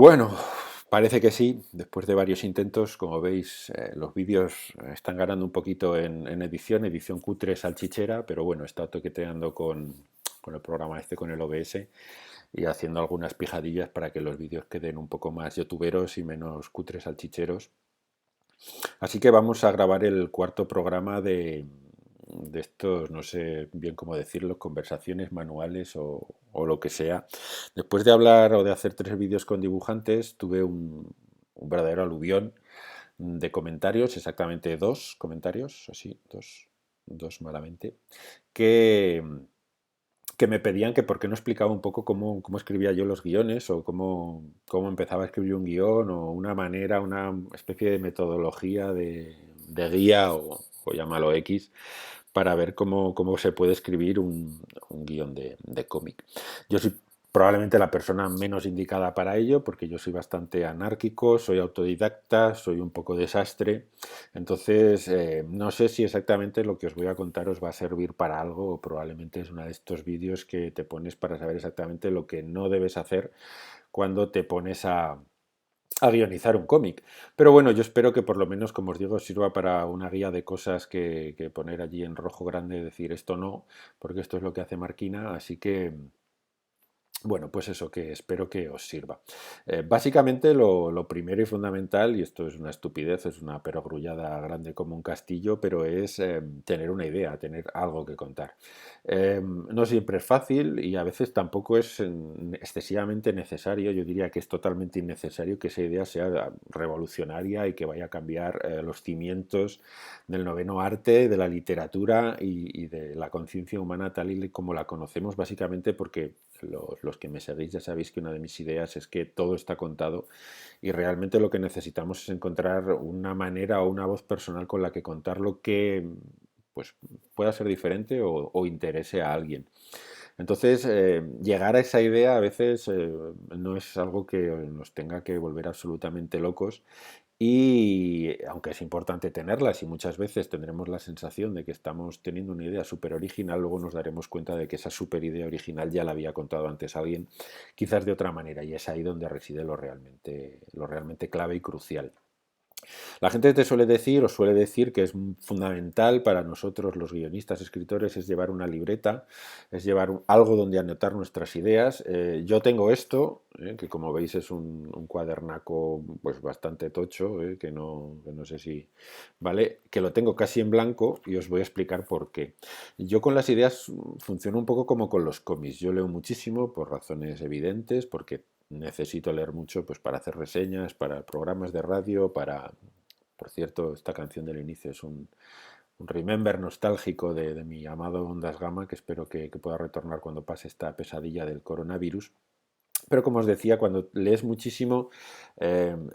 Bueno, parece que sí. Después de varios intentos, como veis, los vídeos están ganando un poquito en edición cutre salchichera, pero bueno, he estado toqueteando con el programa este, con el OBS, y haciendo algunas pijadillas para que los vídeos queden un poco más youtuberos y menos cutres salchicheros. Así que vamos a grabar el cuarto programa de estos, no sé bien cómo decirlo, conversaciones manuales o lo que sea. Después de hablar o de hacer 3 vídeos con dibujantes, tuve un verdadero aluvión de comentarios, exactamente 2 comentarios, así, dos malamente, que, que me pedían que por qué no explicaba un poco cómo escribía yo los guiones o cómo empezaba a escribir un guión o una manera, una especie de metodología de guía o llámalo X para ver cómo se puede escribir un guión de cómic. Yo soy probablemente la persona menos indicada para ello porque yo soy bastante anárquico, soy autodidacta, soy un poco desastre. Entonces, no sé si exactamente lo que os voy a contar os va a servir para algo o probablemente es uno de estos vídeos que te pones para saber exactamente lo que no debes hacer cuando te pones a guionizar un cómic. Pero bueno, yo espero que por lo menos, como os digo, sirva para una guía de cosas que poner allí en rojo grande y decir esto no, porque esto es lo que hace Marquina, así que bueno, pues eso, que espero que os sirva. Básicamente lo primero y fundamental, y esto es una estupidez, es una perogrullada grande como un castillo, pero es tener una idea, tener algo que contar. No siempre es fácil y a veces tampoco es excesivamente necesario, yo diría que es totalmente innecesario que esa idea sea revolucionaria y que vaya a cambiar los cimientos del noveno arte, de la literatura y de la conciencia humana tal y como la conocemos, básicamente porque los que me seguís ya sabéis que una de mis ideas es que todo está contado y realmente lo que necesitamos es encontrar una manera o una voz personal con la que contarlo que pues pueda ser diferente o interese a alguien. Entonces, llegar a esa idea a veces no es algo que nos tenga que volver absolutamente locos y aunque es importante tenerlas y muchas veces tendremos la sensación de que estamos teniendo una idea súper original, luego nos daremos cuenta de que esa súper idea original ya la había contado antes alguien, quizás de otra manera, y es ahí donde reside lo realmente clave y crucial. La gente te suele decir o suele decir que es fundamental para nosotros los guionistas, escritores, es llevar una libreta, es llevar algo donde anotar nuestras ideas. Yo tengo esto, que como veis es un cuadernaco pues bastante tocho, que no sé si, ¿vale? Que lo tengo casi en blanco y os voy a explicar por qué. Yo con las ideas funciono un poco como con los cómics. Yo leo muchísimo por razones evidentes, porque necesito leer mucho pues para hacer reseñas, para programas de radio, para por cierto, esta canción del inicio es un remember nostálgico de mi amado Ondas Gama, que espero que pueda retornar cuando pase esta pesadilla del coronavirus. Pero como os decía, cuando lees muchísimo,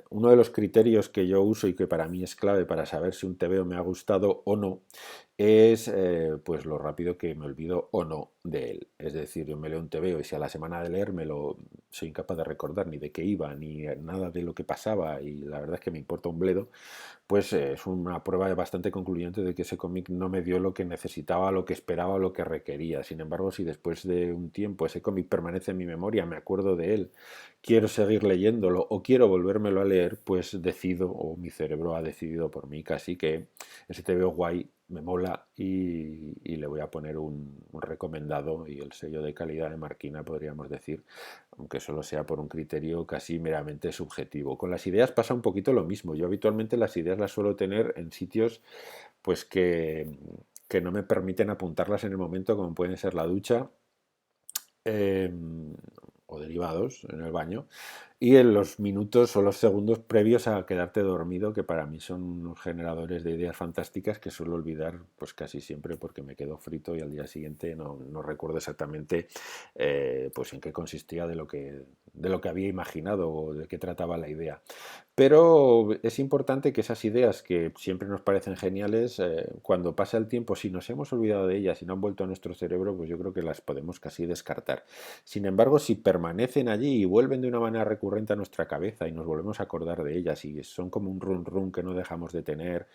uno de los criterios que yo uso y que para mí es clave para saber si un TVO me ha gustado o no, es pues lo rápido que me olvido o no de él. Es decir, yo me leo un TVO y si a la semana de leer me lo soy incapaz de recordar ni de qué iba, ni nada de lo que pasaba, y la verdad es que me importa un bledo, pues es una prueba bastante concluyente de que ese cómic no me dio lo que necesitaba, lo que esperaba, lo que requería. Sin embargo, si después de un tiempo ese cómic permanece en mi memoria, me acuerdo de él, quiero seguir leyéndolo o quiero volvérmelo a leer, pues decido, o mi cerebro ha decidido por mí casi, que ese te veo guay, me mola y le voy a poner un recomendado y el sello de calidad de Marquina, podríamos decir, aunque solo sea por un criterio casi meramente subjetivo. Con las ideas pasa un poquito lo mismo. Yo habitualmente las ideas las suelo tener en sitios pues que no me permiten apuntarlas en el momento, como pueden ser la ducha eh, o derivados en el baño, y en los minutos o los segundos previos a quedarte dormido, que para mí son unos generadores de ideas fantásticas que suelo olvidar pues casi siempre porque me quedo frito y al día siguiente no recuerdo exactamente pues en qué consistía de lo que había imaginado o de qué trataba la idea. Pero es importante que esas ideas que siempre nos parecen geniales, cuando pasa el tiempo, si nos hemos olvidado de ellas y no han vuelto a nuestro cerebro, pues yo creo que las podemos casi descartar. Sin embargo, si permanecen allí y vuelven de una manera recurrente, recurrente a nuestra cabeza y nos volvemos a acordar de ellas y son como un run run que no dejamos de tener,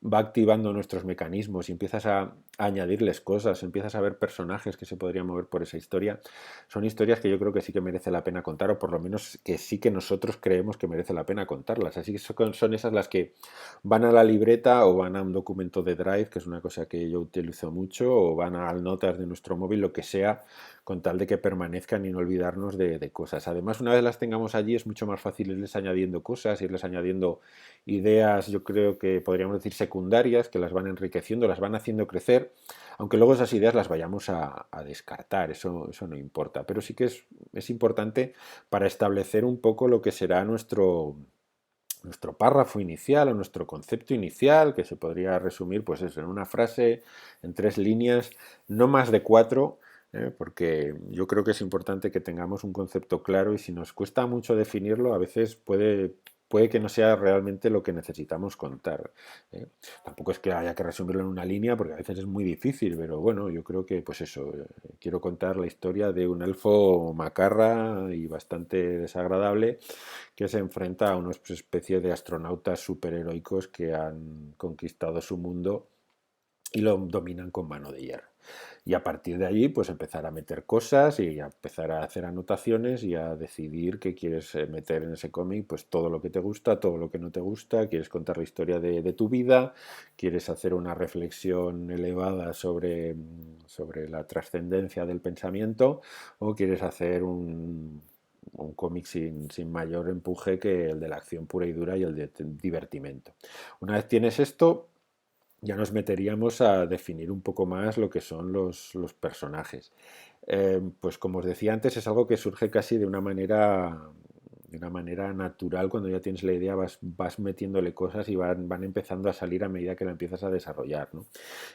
va activando nuestros mecanismos y empiezas a añadirles cosas, empiezas a ver personajes que se podrían mover por esa historia. Son historias que yo creo que sí que merece la pena contar, o por lo menos que sí que nosotros creemos que merece la pena contarlas. Así que son esas las que van a la libreta o van a un documento de Drive, que es una cosa que yo utilizo mucho, o van a notas de nuestro móvil, lo que sea, con tal de que permanezcan y no olvidarnos de cosas. Además, una vez las tengamos allí, es mucho más fácil irles añadiendo cosas, irles añadiendo ideas, yo creo que podríamos decir secundarias, que las van enriqueciendo, las van haciendo crecer, aunque luego esas ideas las vayamos a descartar, eso no importa. Pero sí que es importante para establecer un poco lo que será nuestro párrafo inicial o nuestro concepto inicial, que se podría resumir pues eso, en una frase, en 3 líneas, no más de 4, porque yo creo que es importante que tengamos un concepto claro y si nos cuesta mucho definirlo, a veces puede que no sea realmente lo que necesitamos contar. Tampoco es que haya que resumirlo en una línea, porque a veces es muy difícil, pero bueno, yo creo que pues eso, quiero contar la historia de un elfo macarra y bastante desagradable que se enfrenta a una especie de astronautas superheroicos que han conquistado su mundo y lo dominan con mano de hierro. Y a partir de allí, pues empezar a meter cosas y a empezar a hacer anotaciones y a decidir qué quieres meter en ese cómic, pues todo lo que te gusta, todo lo que no te gusta, quieres contar la historia de tu vida, quieres hacer una reflexión elevada sobre la trascendencia del pensamiento o quieres hacer un cómic sin mayor empuje que el de la acción pura y dura y el de divertimento. Una vez tienes esto, ya nos meteríamos a definir un poco más lo que son los personajes. Pues como os decía antes, es algo que surge casi de una manera natural. Cuando ya tienes la idea vas metiéndole cosas y van empezando a salir a medida que la empiezas a desarrollar, ¿no?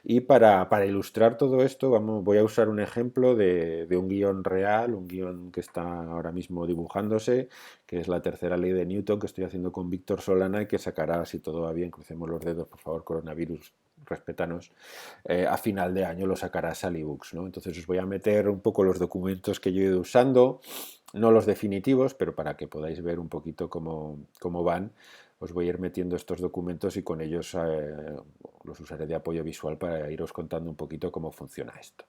Y para ilustrar todo esto voy a usar un ejemplo de un guión real, un guión que está ahora mismo dibujándose, que es la tercera ley de Newton, que estoy haciendo con Víctor Solana y que sacará, si todo va bien, crucemos los dedos, por favor, coronavirus, respétanos, a final de año lo sacará Sally Books, ¿no? Entonces os voy a meter un poco los documentos que yo he ido usando, no los definitivos, pero para que podáis ver un poquito cómo van, os voy a ir metiendo estos documentos y con ellos los usaré de apoyo visual para iros contando un poquito cómo funciona esto.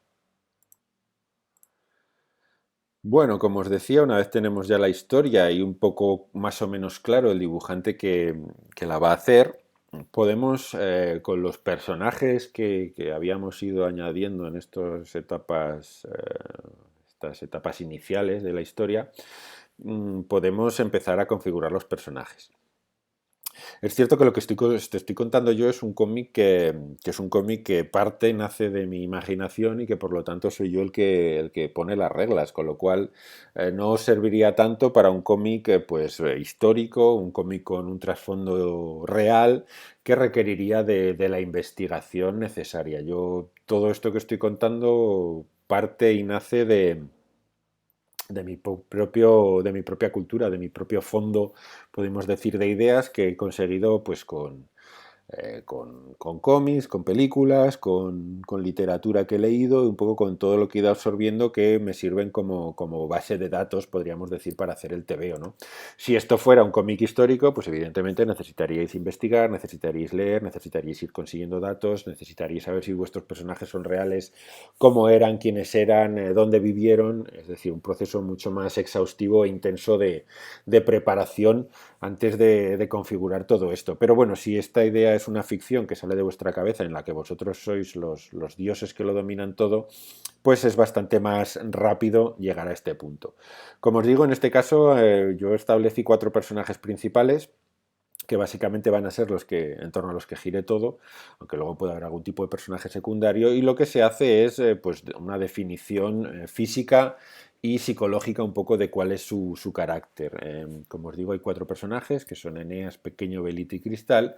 Bueno, como os decía, una vez tenemos ya la historia y un poco más o menos claro el dibujante que la va a hacer, podemos, con los personajes que habíamos ido añadiendo en estas etapas iniciales de la historia, podemos empezar a configurar los personajes. Es cierto que lo que te estoy contando yo es un cómic que es un cómic que nace de mi imaginación y que por lo tanto soy yo el que pone las reglas, con lo cual no serviría tanto para un cómic pues, histórico, un cómic con un trasfondo real que requeriría de la investigación necesaria. Todo esto que estoy contando parte y nace de mi propia cultura, de mi propio fondo, podemos decir, de ideas que he conseguido pues con cómics, con películas, con literatura que he leído y un poco con todo lo que he ido absorbiendo que me sirven como base de datos, podríamos decir, para hacer el TVO, ¿no? Si esto fuera un cómic histórico, pues evidentemente necesitaríais investigar, necesitaríais leer, necesitaríais ir consiguiendo datos, necesitaríais saber si vuestros personajes son reales, cómo eran, quiénes eran, dónde vivieron, es decir, un proceso mucho más exhaustivo e intenso de preparación antes de configurar todo esto. Pero bueno, si esta idea es una ficción que sale de vuestra cabeza en la que vosotros sois los dioses que lo dominan todo, pues es bastante más rápido llegar a este punto. Como os digo, en este caso yo establecí 4 personajes principales que básicamente van a ser en torno a los que gire todo, aunque luego puede haber algún tipo de personaje secundario, y lo que se hace es pues una definición física y psicológica un poco de cuál es su carácter. Como os digo, hay 4 personajes, que son Eneas, Pequeño, Belito y Cristal,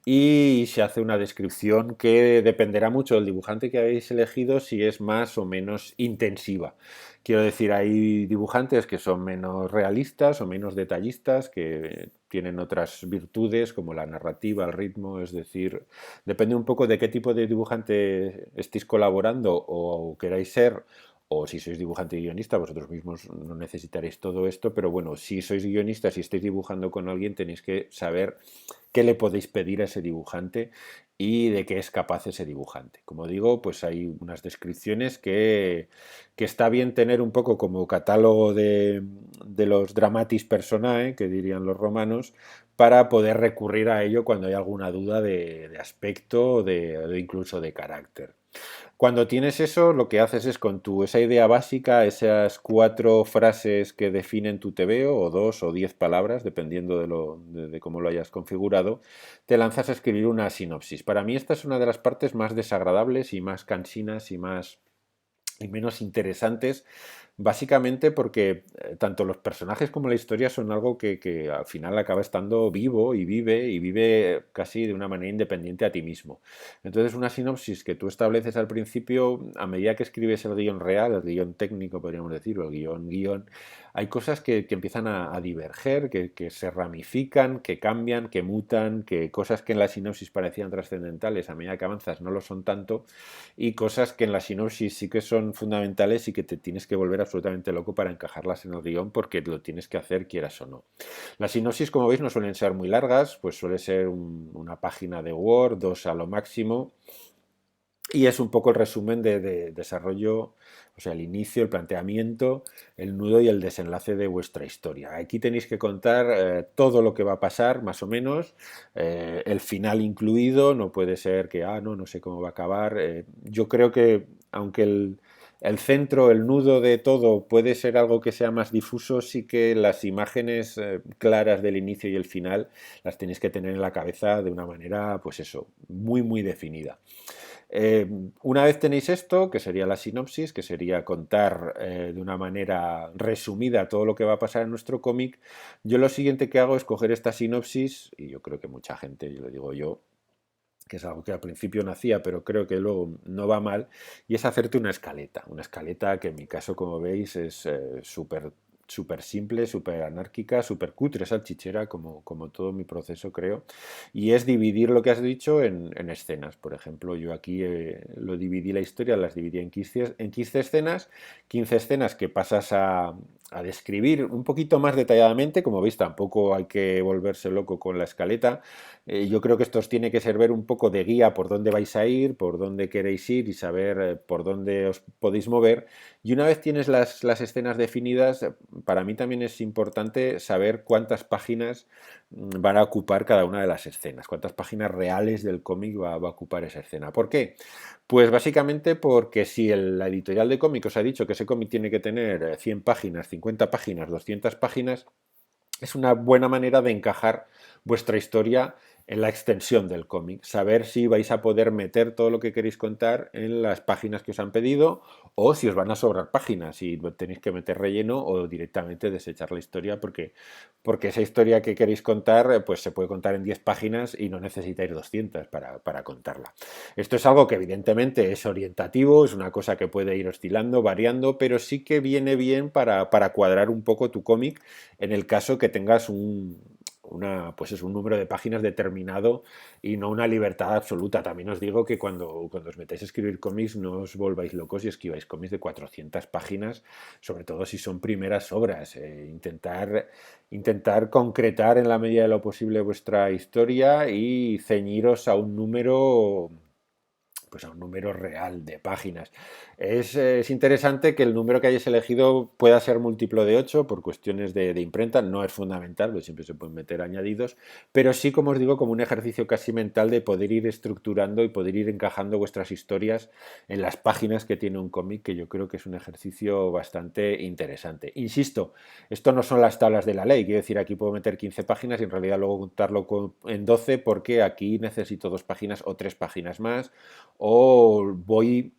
y se hace una descripción que dependerá mucho del dibujante que habéis elegido si es más o menos intensiva. Quiero decir, hay dibujantes que son menos realistas o menos detallistas, que tienen otras virtudes como la narrativa, el ritmo, es decir, depende un poco de qué tipo de dibujante estéis colaborando o queráis ser o si sois dibujante y guionista, vosotros mismos no necesitaréis todo esto, pero bueno, si sois guionistas y estáis dibujando con alguien, tenéis que saber qué le podéis pedir a ese dibujante y de qué es capaz ese dibujante. Como digo, pues hay unas descripciones que está bien tener un poco como catálogo de los dramatis personae, que dirían los romanos, para poder recurrir a ello cuando hay alguna duda de aspecto o incluso de carácter. Cuando tienes eso, lo que haces es con esa idea básica, esas 4 frases que definen tu TVO, o 2 o 10 palabras, dependiendo de cómo lo hayas configurado, te lanzas a escribir una sinopsis. Para mí esta es una de las partes más desagradables y más cansinas y menos interesantes, básicamente porque tanto los personajes como la historia son algo que al final acaba estando vivo y vive casi de una manera independiente a ti mismo. Entonces una sinopsis que tú estableces al principio, a medida que escribes el guión real, el guión técnico podríamos decir, o el guión, hay cosas que empiezan a diverger, que se ramifican, que cambian, que mutan, que cosas que en la sinopsis parecían trascendentales a medida que avanzas no lo son tanto, y cosas que en la sinopsis sí que son fundamentales y que te tienes que volver absolutamente loco para encajarlas en el guión porque lo tienes que hacer quieras o no. Las sinopsis, como veis, no suelen ser muy largas, pues suele ser una página de Word, 2 a lo máximo, y es un poco el resumen de desarrollo, o sea, el inicio, el planteamiento, el nudo y el desenlace de vuestra historia. Aquí tenéis que contar todo lo que va a pasar, más o menos, el final incluido, no puede ser que, no sé cómo va a acabar. Yo creo que, aunque el centro, el nudo de todo puede ser algo que sea más difuso, sí que las imágenes claras del inicio y el final las tenéis que tener en la cabeza de una manera, pues eso, muy, muy definida. Una vez tenéis esto, que sería la sinopsis, que sería contar de una manera resumida todo lo que va a pasar en nuestro cómic, yo lo siguiente que hago es coger esta sinopsis, y yo creo que mucha gente, yo lo digo yo, que es algo que al principio no hacía, pero creo que luego no va mal, y es hacerte una escaleta que en mi caso, como veis, es súper simple, súper anárquica, súper cutre, salchichera, como todo mi proceso, creo, y es dividir lo que has dicho en escenas. Por ejemplo, yo aquí lo dividí la historia, las dividí en 15 escenas, 15 escenas que pasas a describir un poquito más detalladamente. Como veis, tampoco hay que volverse loco con la escaleta. Yo creo que esto os tiene que servir un poco de guía por dónde vais a ir, por dónde queréis ir y saber por dónde os podéis mover. Y una vez tienes las escenas definidas, para mí también es importante saber cuántas páginas van a ocupar cada una de las escenas, cuántas páginas reales del cómic va a ocupar esa escena. ¿Por qué? Pues básicamente porque si la editorial de cómic os ha dicho que ese cómic tiene que tener 100 páginas, 50 páginas, 200 páginas, es una buena manera de encajar vuestra historia en la extensión del cómic, saber si vais a poder meter todo lo que queréis contar en las páginas que os han pedido o si os van a sobrar páginas y tenéis que meter relleno o directamente desechar la historia porque esa historia que queréis contar pues se puede contar en 10 páginas y no necesitáis 200 para contarla. Esto es algo que evidentemente es orientativo, es una cosa que puede ir oscilando, variando, pero sí que viene bien para cuadrar un poco tu cómic en el caso que tengas pues es un número de páginas determinado y no una libertad absoluta. También os digo que cuando os metéis a escribir cómics no os volváis locos y escribáis cómics de 400 páginas, sobre todo si son primeras obras. Intentar concretar en la medida de lo posible vuestra historia y ceñiros a un número, pues a un número real de páginas. Es interesante que el número que hayáis elegido pueda ser múltiplo de 8 por cuestiones de imprenta, no es fundamental, porque siempre se pueden meter añadidos, pero sí, como os digo, como un ejercicio casi mental de poder ir estructurando y poder ir encajando vuestras historias en las páginas que tiene un cómic, que yo creo que es un ejercicio bastante interesante. Insisto, esto no son las tablas de la ley, quiero decir, aquí puedo meter 15 páginas y en realidad luego contarlo en 12 porque aquí necesito 2 páginas o 3 páginas más, o voy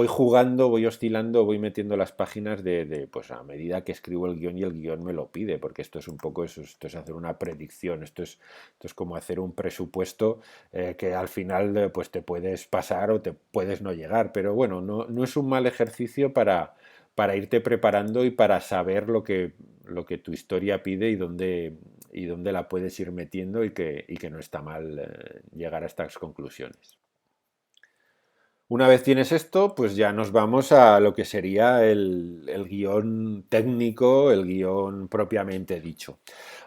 jugando, voy oscilando, voy metiendo las páginas pues a medida que escribo el guión y el guión me lo pide, porque esto es un poco eso, esto es hacer una predicción, esto es como hacer un presupuesto que al final pues te puedes pasar o te puedes no llegar, pero bueno, no es un mal ejercicio para irte preparando y para saber lo que tu historia pide y dónde la puedes ir metiendo y que no está mal llegar a estas conclusiones. Una vez tienes esto, pues ya nos vamos a lo que sería el guión técnico, el guión propiamente dicho.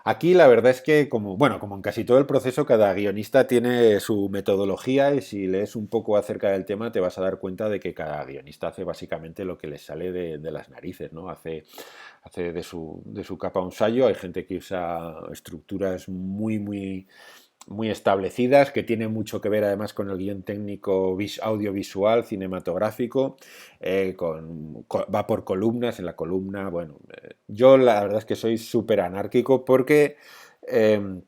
Aquí la verdad es que, como, bueno, como en casi todo el proceso, cada guionista tiene su metodología y si lees un poco acerca del tema te vas a dar cuenta de que cada guionista hace básicamente lo que le sale de las narices, ¿no? Hace de su capa un sayo. Hay gente que usa estructuras muy establecidas, que tienen mucho que ver además con el guión técnico audiovisual, cinematográfico, va por columnas, en la columna, bueno, yo la verdad es que soy súper anárquico porque eh,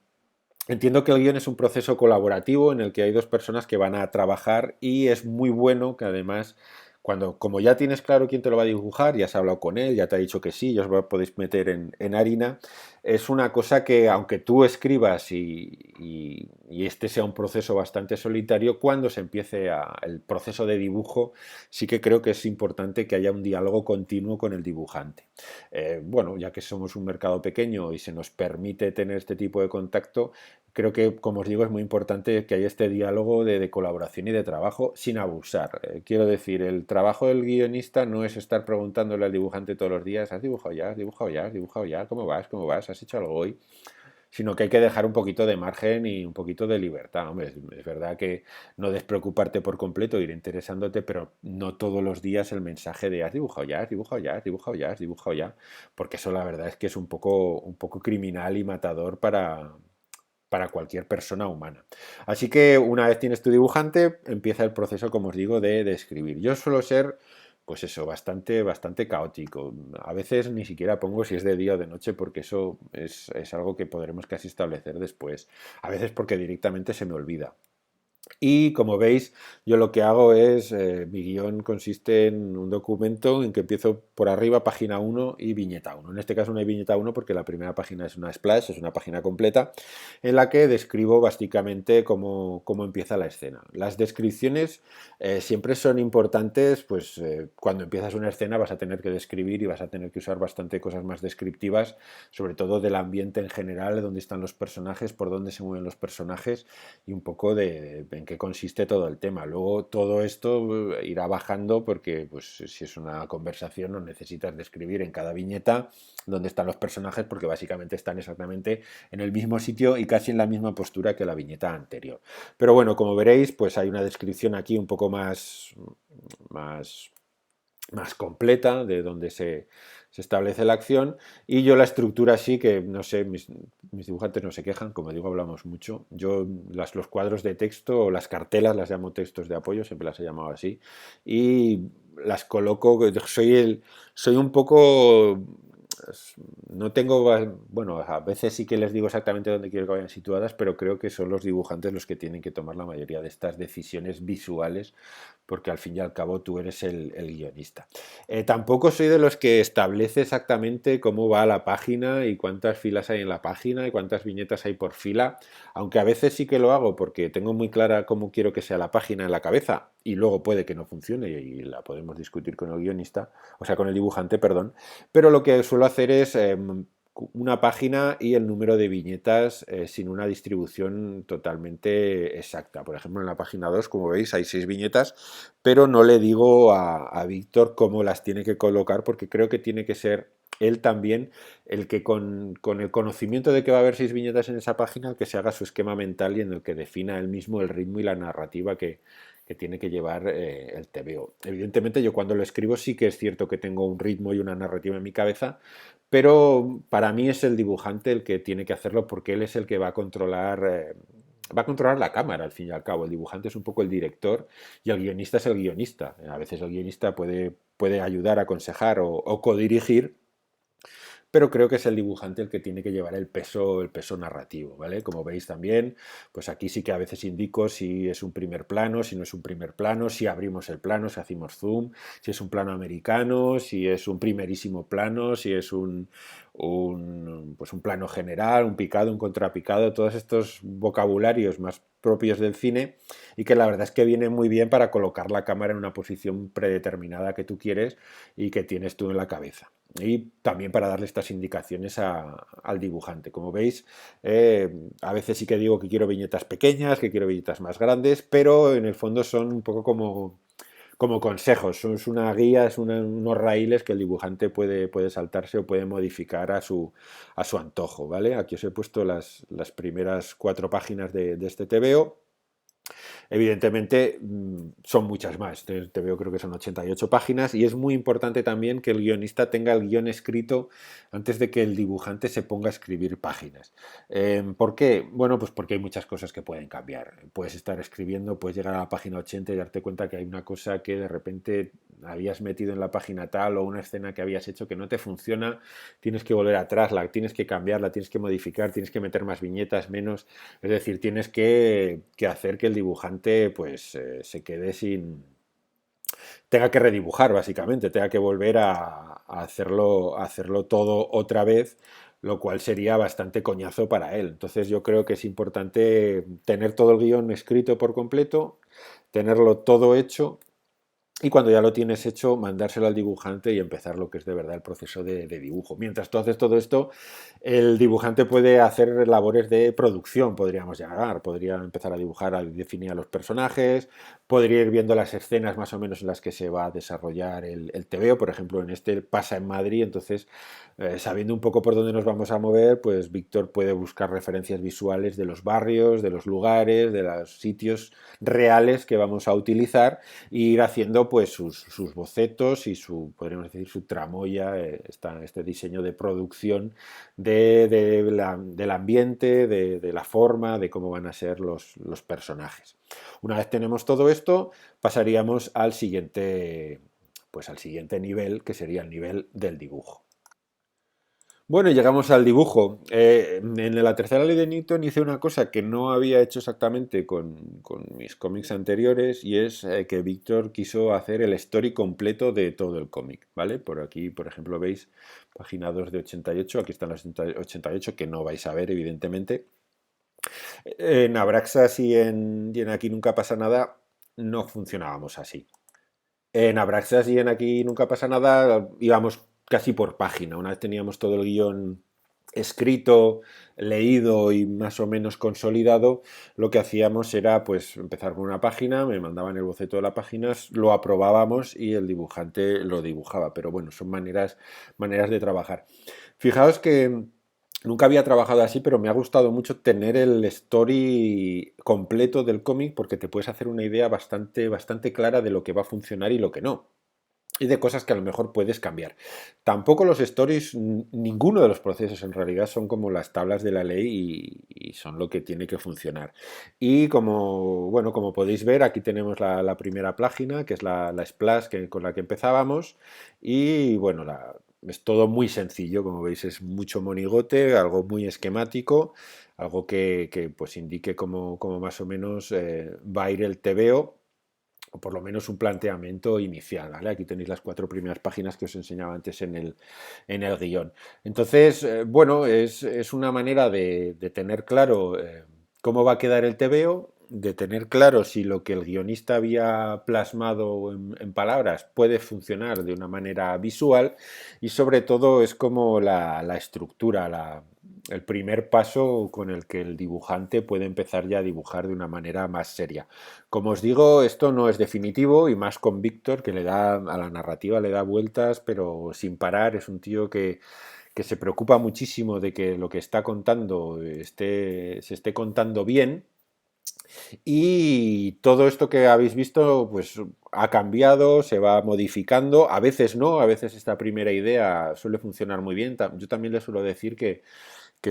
entiendo que el guión es un proceso colaborativo en el que hay dos personas que van a trabajar y es muy bueno que además cuando, como ya tienes claro quién te lo va a dibujar, ya has hablado con él, ya te ha dicho que sí, ya os podéis meter en harina, es una cosa que aunque tú escribas y este sea un proceso bastante solitario, cuando se empiece el proceso de dibujo, sí que creo que es importante que haya un diálogo continuo con el dibujante. Bueno, ya que somos un mercado pequeño y se nos permite tener este tipo de contacto, creo que, como os digo, es muy importante que haya este diálogo de colaboración y de trabajo sin abusar. Quiero decir, el trabajo del guionista no es estar preguntándole al dibujante todos los días, ¿has dibujado ya? ¿Has dibujado ya? ¿Has dibujado ya? ¿Cómo vas? ¿Cómo vas? ¿Has hecho algo hoy? Sino que hay que dejar un poquito de margen y un poquito de libertad. Hombre, es verdad que no despreocuparte por completo, ir interesándote, pero no todos los días el mensaje de has dibujado ya, has dibujado ya, has dibujado ya, has dibujado ya, porque eso la verdad es que es un poco criminal y matador para cualquier persona humana. Así que una vez tienes tu dibujante, empieza el proceso, como os digo, de escribir. Yo suelo ser, pues eso, bastante caótico. A veces ni siquiera pongo si es de día o de noche, porque eso es algo que podremos casi establecer después. A veces porque directamente se me olvida. Y como veis, yo lo que hago es, mi guión consiste en un documento en que empiezo por arriba, página uno y viñeta uno. En este caso no hay viñeta uno porque la primera página es una splash, es una página completa, en la que describo básicamente cómo empieza la escena. Las descripciones siempre son importantes, pues cuando empiezas una escena vas a tener que describir y vas a tener que usar bastante cosas más descriptivas, sobre todo del ambiente en general, de dónde están los personajes, por dónde se mueven los personajes y un poco de en qué consiste todo el tema. Luego todo esto irá bajando porque pues, si es una conversación no necesitas describir en cada viñeta dónde están los personajes porque básicamente están exactamente en el mismo sitio y casi en la misma postura que la viñeta anterior. Pero bueno, como veréis, pues hay una descripción aquí un poco más, más completa de donde se establece la acción y yo la estructura así que no sé, mis dibujantes no se quejan, como digo, hablamos mucho. Yo los cuadros de texto o las cartelas las llamo textos de apoyo, siempre las he llamado así, y las coloco, soy un poco no tengo, bueno, a veces sí que les digo exactamente dónde quiero que vayan situadas, pero creo que son los dibujantes los que tienen que tomar la mayoría de estas decisiones visuales, porque al fin y al cabo tú eres el guionista. Tampoco soy de los que establece exactamente cómo va la página y cuántas filas hay en la página y cuántas viñetas hay por fila, aunque a veces sí que lo hago porque tengo muy clara cómo quiero que sea la página en la cabeza y luego puede que no funcione y la podemos discutir con el guionista, o sea, con el dibujante, perdón, pero lo que suelo hacer es una página y el número de viñetas sin una distribución totalmente exacta. Por ejemplo, en la página 2, como veis, hay 6 viñetas, pero no le digo a Víctor cómo las tiene que colocar porque creo que tiene que ser él también el que con el conocimiento de que va a haber 6 viñetas en esa página, el que se haga su esquema mental y en el que defina él mismo el ritmo y la narrativa que tiene que llevar el TVO. Evidentemente yo cuando lo escribo sí que es cierto que tengo un ritmo y una narrativa en mi cabeza, pero para mí es el dibujante el que tiene que hacerlo porque él es el que va a controlar la cámara al fin y al cabo. El dibujante es un poco el director y el guionista es el guionista. A veces el guionista puede ayudar, aconsejar o codirigir, pero creo que es el dibujante el que tiene que llevar el peso narrativo, ¿vale? Como veis también, pues aquí sí que a veces indico si es un primer plano, si no es un primer plano, si abrimos el plano, si hacemos zoom, si es un plano americano, si es un primerísimo plano, si es pues un plano general, un picado, un contrapicado, todos estos vocabularios más propios del cine y que la verdad es que viene muy bien para colocar la cámara en una posición predeterminada que tú quieres y que tienes tú en la cabeza. Y también para darle estas indicaciones al dibujante. Como veis, a veces sí que digo que quiero viñetas pequeñas, que quiero viñetas más grandes, pero en el fondo son un poco como como consejos. Es una guía, unos raíles que el dibujante puede saltarse o puede modificar a su antojo, ¿vale? Aquí os he puesto las primeras 4 páginas de este TVO. Evidentemente son muchas más, te veo creo que son 88 páginas y es muy importante también que el guionista tenga el guión escrito antes de que el dibujante se ponga a escribir páginas. ¿Por qué? Bueno, pues porque hay muchas cosas que pueden cambiar. Puedes estar escribiendo, puedes llegar a la página 80 y darte cuenta que hay una cosa que de repente habías metido en la página tal o una escena que habías hecho que no te funciona, tienes que volver atrás, la tienes que cambiar, la tienes que modificar, tienes que meter más viñetas, menos, es decir, tienes que hacer que el dibujante pues se quede sin, tenga que redibujar básicamente, tenga que volver a hacerlo todo otra vez, lo cual sería bastante coñazo para él. Entonces yo creo que es importante tener todo el guión escrito por completo, tenerlo todo hecho y cuando ya lo tienes hecho, mandárselo al dibujante y empezar lo que es de verdad el proceso de dibujo. Mientras tú haces todo esto, el dibujante puede hacer labores de producción, podríamos llamar. Podría empezar a dibujar, a definir a los personajes, podría ir viendo las escenas más o menos en las que se va a desarrollar el TVO. Por ejemplo, en este pasa en Madrid, entonces, sabiendo un poco por dónde nos vamos a mover, pues Víctor puede buscar referencias visuales de los barrios, de los lugares, de los sitios reales que vamos a utilizar e ir haciendo pues sus bocetos y podríamos decir, su tramoya, este diseño de producción del ambiente, de la forma, de cómo van a ser los personajes. Una vez tenemos todo esto, pasaríamos pues al siguiente nivel, que sería el nivel del dibujo. Bueno, llegamos al dibujo. En la tercera ley de Newton hice una cosa que no había hecho exactamente con mis cómics anteriores y es que Víctor quiso hacer el story completo de todo el cómic, ¿vale? Por aquí, por ejemplo, veis página 2 de 88, aquí están las 88 que no vais a ver, evidentemente. En Abraxas y en Aquí Nunca Pasa Nada no funcionábamos así. En Abraxas y en Aquí Nunca Pasa Nada íbamos casi por página. Una vez teníamos todo el guión escrito, leído y más o menos consolidado, lo que hacíamos era pues empezar con una página, me mandaban el boceto de la página, lo aprobábamos y el dibujante lo dibujaba. Pero bueno, son maneras de trabajar. Fijaos que nunca había trabajado así, pero me ha gustado mucho tener el story completo del cómic porque te puedes hacer una idea bastante clara de lo que va a funcionar y lo que no. Y de cosas que a lo mejor puedes cambiar. Tampoco los stories, ninguno de los procesos en realidad son como las tablas de la ley y son lo que tiene que funcionar. Y bueno, como podéis ver, aquí tenemos la primera página, que es la splash con la que empezábamos. Y bueno, es todo muy sencillo, como veis, es mucho monigote, algo muy esquemático, algo que pues indique cómo más o menos va a ir el TVO o por lo menos un planteamiento inicial, ¿vale? Aquí tenéis las 4 primeras páginas que os enseñaba antes en el guión. Entonces, bueno, es una manera de tener claro cómo va a quedar el TVO, de tener claro si lo que el guionista había plasmado en palabras puede funcionar de una manera visual y sobre todo es como la estructura, el primer paso con el que el dibujante puede empezar ya a dibujar de una manera más seria. Como os digo, esto no es definitivo y más con Víctor, que le da a la narrativa, le da vueltas, pero sin parar. Es un tío que se preocupa muchísimo de que lo que está contando se esté contando bien. Y todo esto que habéis visto, pues ha cambiado, se va modificando. A veces no, a veces esta primera idea suele funcionar muy bien. Yo también le suelo decir que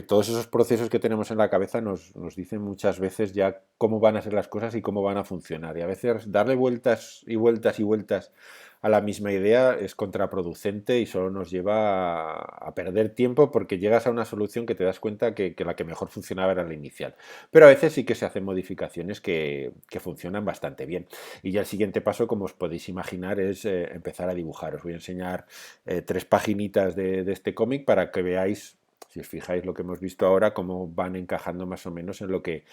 todos esos procesos que tenemos en la cabeza nos dicen muchas veces ya cómo van a ser las cosas y cómo van a funcionar. Y a veces darle vueltas y vueltas y vueltas a la misma idea es contraproducente y solo nos lleva a perder tiempo porque llegas a una solución que te das cuenta que la que mejor funcionaba era la inicial. Pero a veces sí que se hacen modificaciones que funcionan bastante bien. Y ya el siguiente paso, como os podéis imaginar, es empezar a dibujar. Os voy a enseñar 3 paginitas de este cómic para que veáis, si os fijáis lo que hemos visto ahora, cómo van encajando más o menos en lo que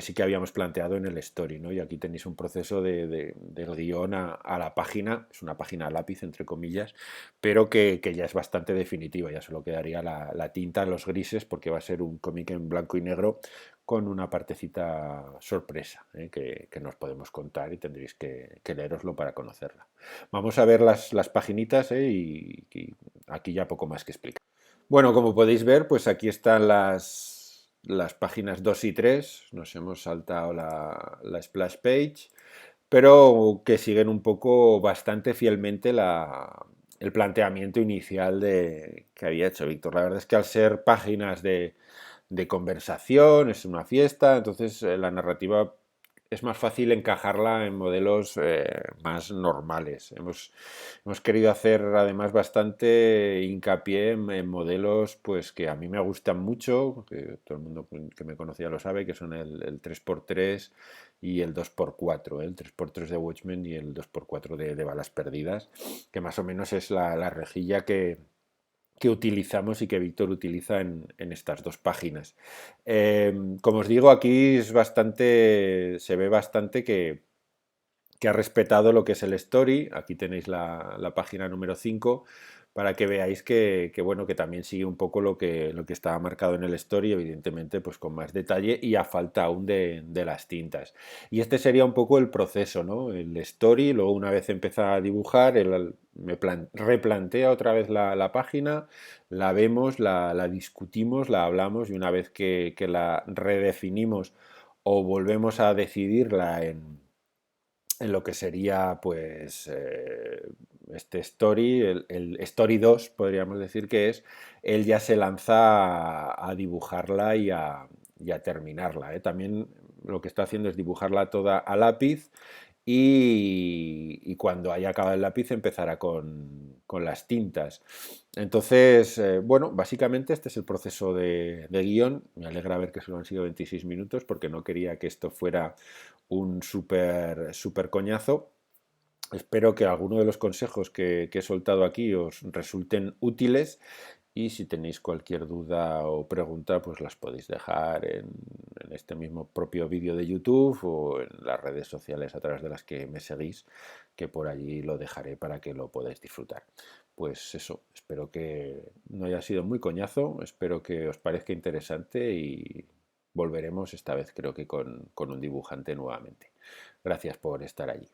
sí que habíamos planteado en el story, ¿no? Y aquí tenéis un proceso del guión a la página, es una página a lápiz, entre comillas, pero que ya es bastante definitiva, ya solo quedaría la tinta, los grises, porque va a ser un cómic en blanco y negro con una partecita sorpresa, que nos podemos contar y tendréis que leeroslo para conocerla. Vamos a ver las paginitas, y aquí ya poco más que explicar. Bueno, como podéis ver, pues aquí están las páginas 2 y 3. Nos hemos saltado la splash page, pero que siguen un poco bastante fielmente el planteamiento inicial que había hecho Víctor. La verdad es que al ser páginas de conversación, es una fiesta, entonces la narrativa es más fácil encajarla en modelos más normales. Hemos querido hacer además bastante hincapié en modelos pues que a mí me gustan mucho, que todo el mundo que me conocía lo sabe, que son el 3x3 y el 2x4, el 3x3 de Watchmen y el 2x4 de Balas Perdidas, que más o menos es la rejilla que utilizamos y que Víctor utiliza en estas dos páginas. Como os digo, aquí se ve bastante que ha respetado lo que es el story. Aquí tenéis la página número 5 para que veáis bueno, que también sigue un poco lo que estaba marcado en el story, evidentemente pues con más detalle y a falta aún de las tintas. Y este sería un poco el proceso, ¿no? El story, luego una vez empieza a dibujar, replantea otra vez la página, la vemos, la discutimos, la hablamos y una vez que la redefinimos o volvemos a decidirla en lo que sería pues este story, el story 2 podríamos decir que es, él ya se lanza a dibujarla y a terminarla, ¿eh? También lo que está haciendo es dibujarla toda a lápiz y cuando haya acabado el lápiz empezará con las tintas. Entonces, bueno, básicamente este es el proceso de guión. Me alegra ver que solo han sido 26 minutos porque no quería que esto fuera un súper coñazo. Espero que alguno de los consejos que he soltado aquí os resulten útiles y si tenéis cualquier duda o pregunta, pues las podéis dejar en este mismo propio vídeo de YouTube o en las redes sociales a través de las que me seguís, que por allí lo dejaré para que lo podáis disfrutar. Pues eso, espero que no haya sido muy coñazo, espero que os parezca interesante y volveremos esta vez creo que con un dibujante nuevamente. Gracias por estar allí.